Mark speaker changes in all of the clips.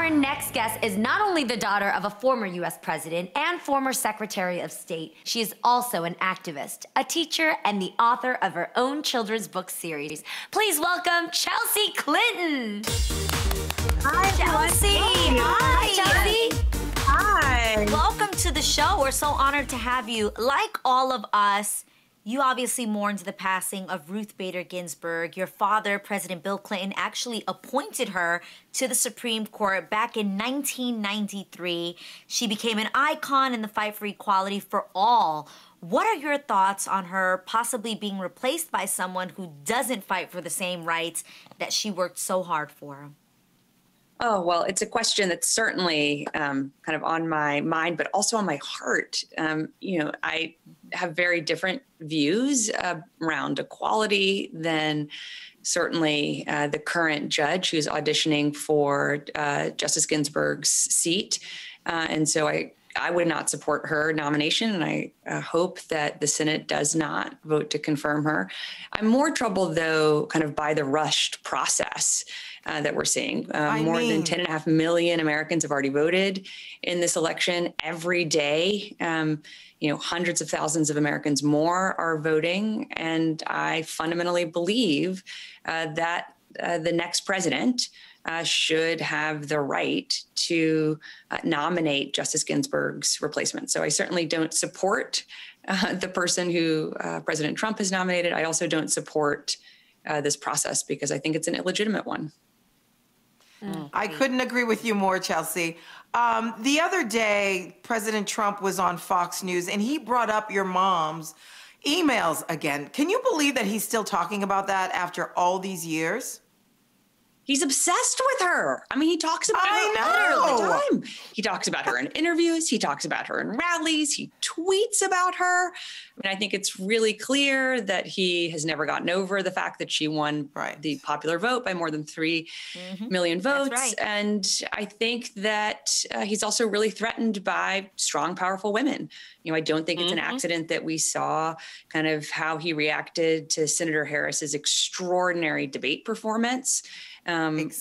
Speaker 1: Our next guest is not only the daughter of a former U.S. president and former Secretary of State, she is also an activist, a teacher, and the author of her own children's book series. Please welcome Chelsea Clinton.
Speaker 2: Hi,
Speaker 1: Chelsea. Hi, Chelsea.
Speaker 2: Hi.
Speaker 3: Welcome to the show. We're so honored to have you. Like all of us, you obviously mourned the passing of Ruth Bader Ginsburg. Your father, President Bill Clinton, actually appointed her to the Supreme Court back in 1993. She became an icon in the fight for equality for all. What are your thoughts on her possibly being replaced by someone who doesn't fight for the same rights that she worked so hard for?
Speaker 2: Oh, well, it's a question that's certainly kind of on my mind, but also on my heart. I have very different views around equality than certainly the current judge who's auditioning for Justice Ginsburg's seat. And so I would not support her nomination, and I hope that the Senate does not vote to confirm her. I'm more troubled, though, kind of by the rushed process that we're seeing. More than 10.5 million Americans have already voted in this election every day. Hundreds of thousands of Americans more are voting, and I fundamentally believe that the next president should have the right to nominate Justice Ginsburg's replacement. So I certainly don't support the person who President Trump has nominated. I also don't support this process because I think it's an illegitimate one.
Speaker 4: I couldn't agree with you more, Chelsea. The other day, President Trump was on Fox News and he brought up your mom's emails again. Can you believe that he's still talking about that after all these years?
Speaker 2: He's obsessed with her. I mean, he talks about her all the time. He talks about her in interviews. He talks about her in rallies. He tweets about her. I mean, I think it's really clear that he has never gotten over the fact that she won the popular vote by more than 3 million votes.
Speaker 3: That's right.
Speaker 2: And I think that he's also really threatened by strong, powerful women. I don't think it's an accident that we saw kind of how he reacted to Senator Harris's extraordinary debate performance.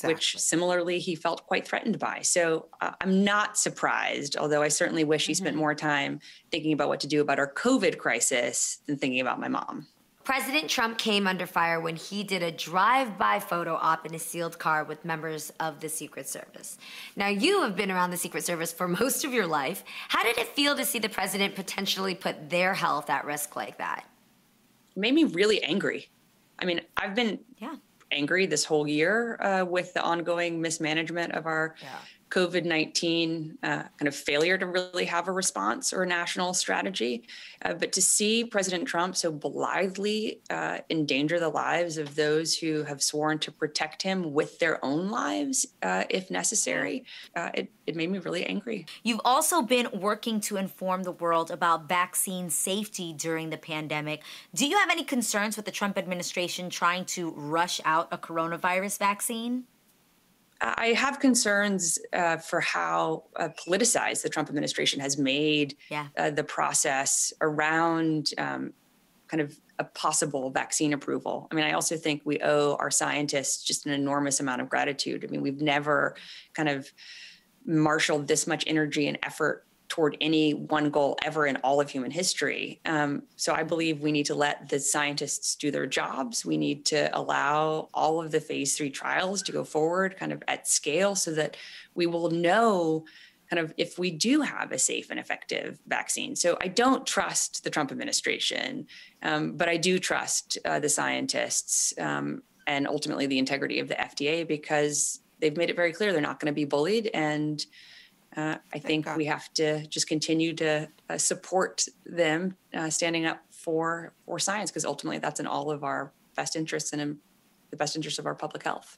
Speaker 2: Which similarly he felt quite threatened by. So I'm not surprised, although I certainly wish he spent more time thinking about what to do about our COVID crisis than thinking about my mom.
Speaker 1: President Trump came under fire when he did a drive-by photo op in a sealed car with members of the Secret Service. Now, you have been around the Secret Service for most of your life. How did it feel to see the president potentially put their health at risk like that?
Speaker 2: It made me really angry. I mean, I've been angry this whole year with the ongoing mismanagement of our COVID-19 kind of failure to really have a response or a national strategy. But to see President Trump so blithely endanger the lives of those who have sworn to protect him with their own lives, if necessary, it made me really angry.
Speaker 3: You've also been working to inform the world about vaccine safety during the pandemic. Do you have any concerns with the Trump administration trying to rush out a coronavirus vaccine?
Speaker 2: I have concerns for how politicized the Trump administration has made the process around kind of a possible vaccine approval. I mean, I also think we owe our scientists just an enormous amount of gratitude. I mean, we've never kind of marshaled this much energy and effort toward any one goal ever in all of human history. So I believe we need to let the scientists do their jobs. We need to allow all of the phase 3 trials to go forward kind of at scale so that we will know kind of if we do have a safe and effective vaccine. So I don't trust the Trump administration, but I do trust the scientists and ultimately the integrity of the FDA because they've made it very clear they're not going to be bullied. And I think we have to just continue to support them standing up for science because ultimately that's in all of our best interests and in the best interest of our public health.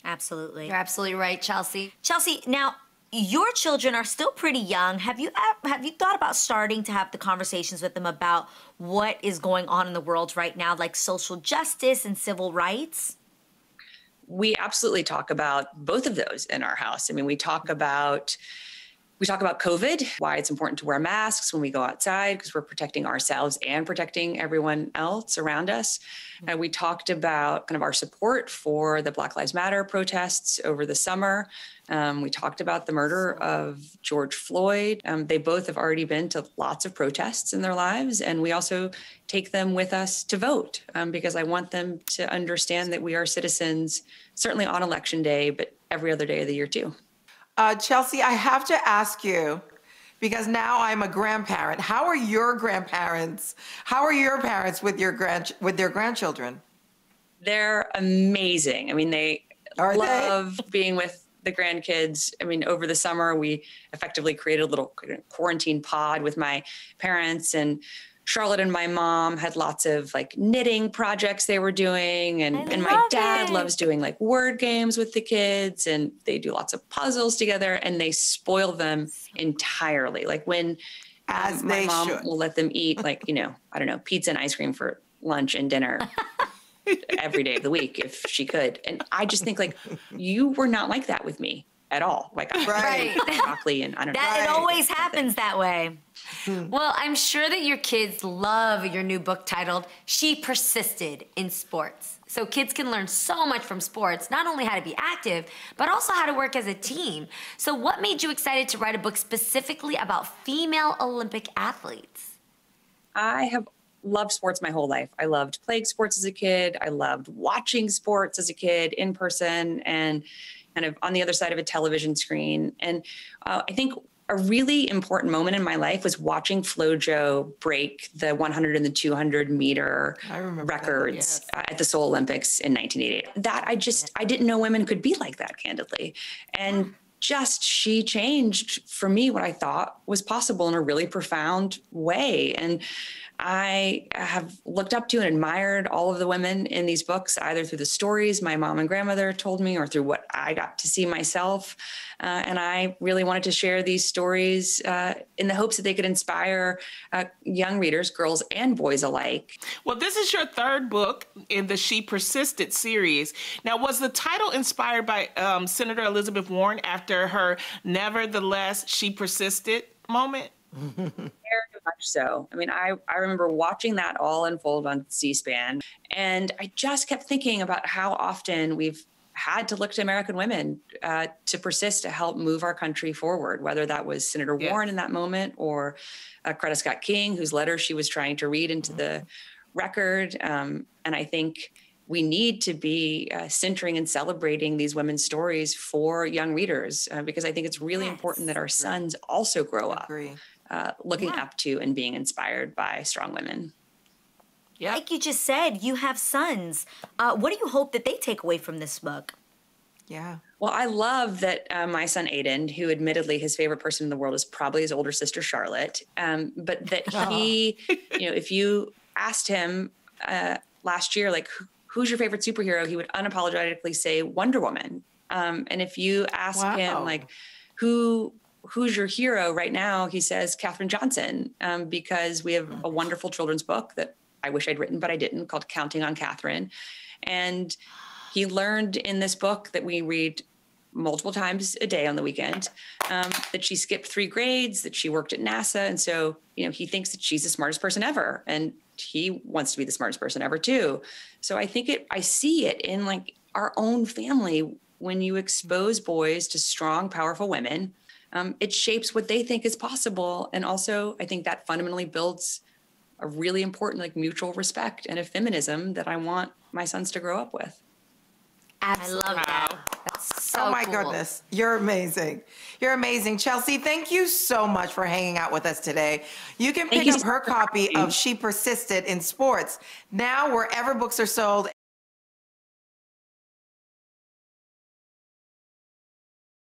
Speaker 3: Absolutely.
Speaker 1: You're absolutely right, Chelsea.
Speaker 3: Chelsea, now your children are still pretty young. Have you thought about starting to have the conversations with them about what is going on in the world right now, like social justice and civil rights?
Speaker 2: We absolutely talk about both of those in our house. I mean, we talk about We talk about COVID, why it's important to wear masks when we go outside, because we're protecting ourselves and protecting everyone else around us. We talked about kind of our support for the Black Lives Matter protests over the summer. We talked about the murder of George Floyd. They both have already been to lots of protests in their lives. And we also take them with us to vote because I want them to understand that we are citizens, certainly on Election Day, but every other day of the year too.
Speaker 4: Chelsea, I have to ask you, because now I'm a grandparent. How are your grandparents? How are your parents with their grandchildren?
Speaker 2: They're amazing. I mean, they love being with the grandkids. I mean, over the summer, we effectively created a little quarantine pod with my parents, and Charlotte and my mom had lots of like knitting projects they were doing. And my dad loves doing like word games with the kids, and they do lots of puzzles together, and they spoil them entirely. Like when my mom will let them eat like, I don't know, pizza and ice cream for lunch and dinner every day of the week if she could. And I just think like, you were not like that with me at all. Like broccoli and I don't know.
Speaker 3: It always happens that way.
Speaker 1: Well, I'm sure that your kids love your new book titled She Persisted in Sports. So kids can learn so much from sports, not only how to be active, but also how to work as a team. So what made you excited to write a book specifically about female Olympic athletes?
Speaker 2: I have loved sports my whole life. I loved playing sports as a kid. I loved watching sports as a kid in person and kind of on the other side of a television screen. And I think a really important moment in my life was watching FloJo break the 100 and the 200 meter records at the Seoul Olympics in 1988. That I didn't know women could be like that, candidly. And she changed for me what I thought was possible in a really profound way. And I have looked up to and admired all of the women in these books, either through the stories my mom and grandmother told me or through what I got to see myself. And I really wanted to share these stories in the hopes that they could inspire young readers, girls and boys alike.
Speaker 5: Well, this is your third book in the She Persisted series. Now, was the title inspired by Senator Elizabeth Warren after her "Nevertheless, She Persisted" moment?
Speaker 2: Very much so. I mean, I remember watching that all unfold on C-SPAN, and I just kept thinking about how often we've had to look to American women to persist to help move our country forward, whether that was Senator Warren in that moment or Coretta Scott King, whose letter she was trying to read into the record. And I think we need to be centering and celebrating these women's stories for young readers because I think it's really important that our sons also grow up looking up to and being inspired by strong women.
Speaker 3: Yeah. Like you just said, you have sons. What do you hope that they take away from this book?
Speaker 4: Yeah.
Speaker 2: Well, I love that my son Aiden, who admittedly his favorite person in the world is probably his older sister Charlotte, but that he, if you asked him last year, like, who's your favorite superhero, he would unapologetically say Wonder Woman. And if you ask him, like, who's your hero right now, he says Katherine Johnson, because we have a wonderful children's book that I wish I'd written, but I didn't, called Counting on Katherine. And he learned in this book that we read multiple times a day on the weekend, that she skipped 3 grades, that she worked at NASA. And so, he thinks that she's the smartest person ever. And he wants to be the smartest person ever too. So I think I see it in like our own family. When you expose boys to strong, powerful women, it shapes what they think is possible. And also I think that fundamentally builds a really important like mutual respect and a feminism that I want my sons to grow up with.
Speaker 1: Absolutely. I love that. That's so
Speaker 4: Oh my
Speaker 1: cool.
Speaker 4: goodness. You're amazing. You're amazing. Chelsea, thank you so much for hanging out with us today. You can pick up her copy of She Persisted in Sports now wherever books are sold.